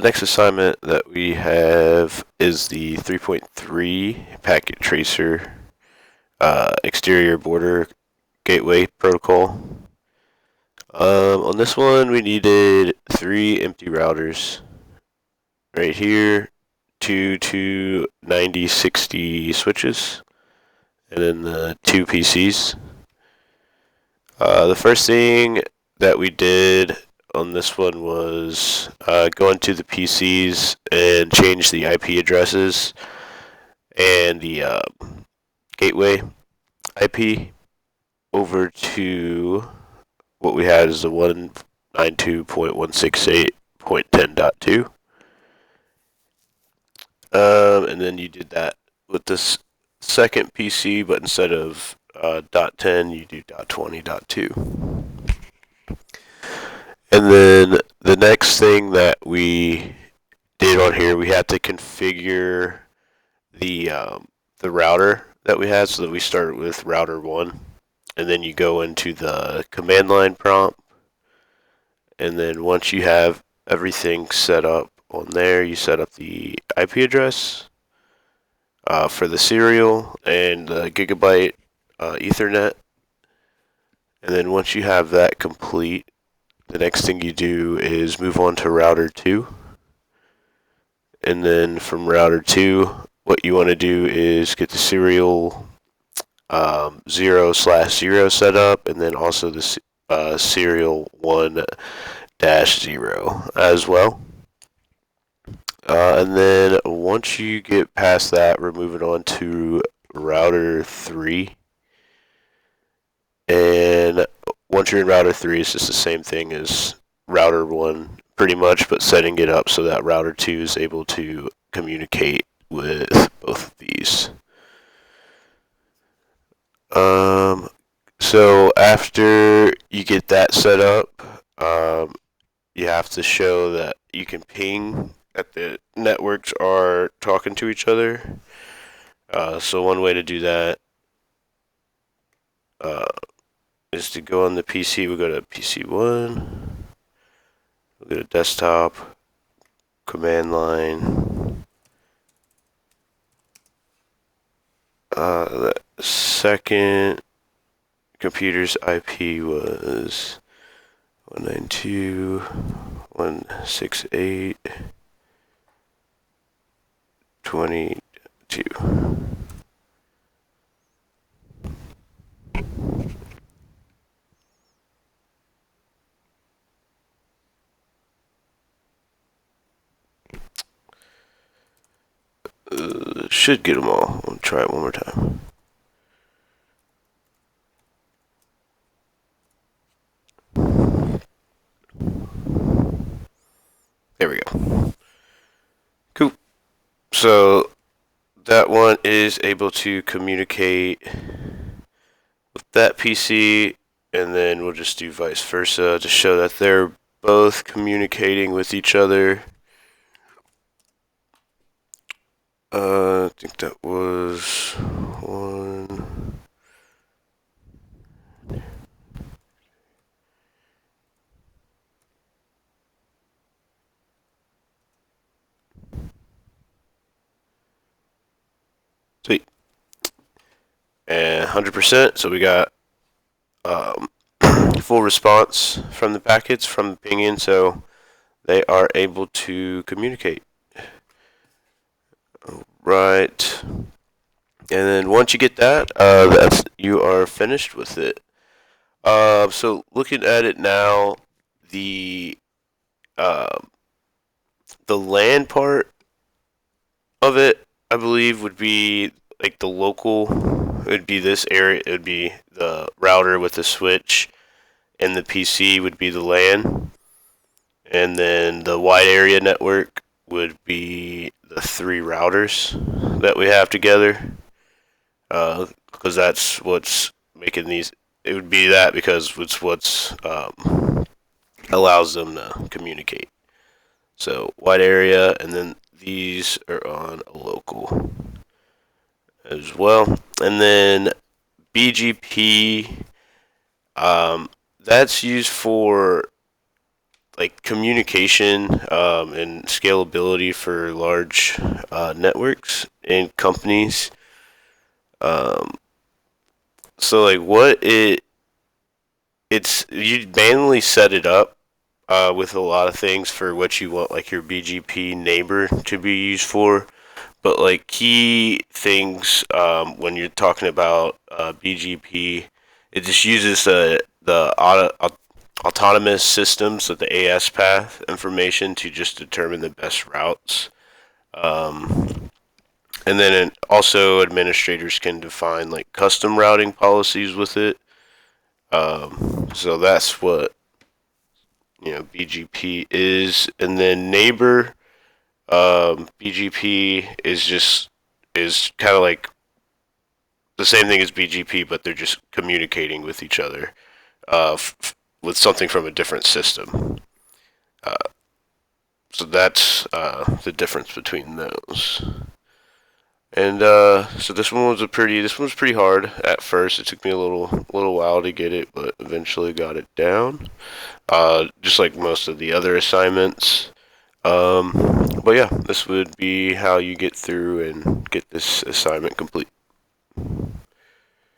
next assignment that we have is the 3.3 packet tracer exterior border gateway protocol. On this one, we needed 3 empty routers right here, 2 9060 switches, and then the 2 PCs. The first thing that we did on this one was go into the PCs and change the IP addresses and the gateway IP over to what we had is the 192.168.10.2. And then you did that with this second PC, but instead of .10, you do .20.2. And then the next thing that we did on here, we had to configure the router that we had, so that we started with router 1, and then you go into the command line prompt, and then once you have everything set up on there, you set up the IP address for the serial and the gigabyte Ethernet, and then once you have that complete, the next thing you do is move on to router 2, and then from router 2, what you want to do is get the serial 0/0 set up, and then also the serial 1-0 as well. And then once you get past that, we're moving on to router 3. And once you're in router 3, it's just the same thing as router 1, pretty much, but setting it up so that router 2 is able to communicate with both of these. So after you get that set up, you have to show that you can ping that the networks are talking to each other. So one way to do that is to go on the PC. We'll go to PC1. We'll go to desktop, command line. The second computer's IP was 192.168.22. Should get them all. I'll try it one more time. There we go. Cool. So that one is able to communicate with that PC, and then we'll just do vice versa to show that they're both communicating with each other. I think that was one. Sweet. And 100%, so we got full response from the packets from the pinging, so they are able to communicate. Right. And then once you get that, you are finished with it. So looking at it now, the LAN part of it, I believe, would be like the local. It would be this area. It would be the router with the switch, and the PC would be the LAN. And then the wide area network would be the 3 routers that we have together. Because that's what's making these. It would be that because it's what's allows them to communicate. So wide area, and then these are on a local as well. And then BGP, that's used for like communication and scalability for large networks and companies. Um, so like it's you manually set it up with a lot of things for what you want like your BGP neighbor to be used for. But like key things when you're talking about BGP, it just uses autonomous systems, so the AS path information to just determine the best routes. Um, and then also administrators can define like custom routing policies with it. So that's what BGP is, and then neighbor BGP is kind of like the same thing as BGP, but they're just communicating with each other with something from a different system. Uh, so that's the difference between those. And so this one was pretty hard at first. It took me a little while to get it, but eventually got it down. Just like most of the other assignments. But yeah, this would be how you get through and get this assignment complete.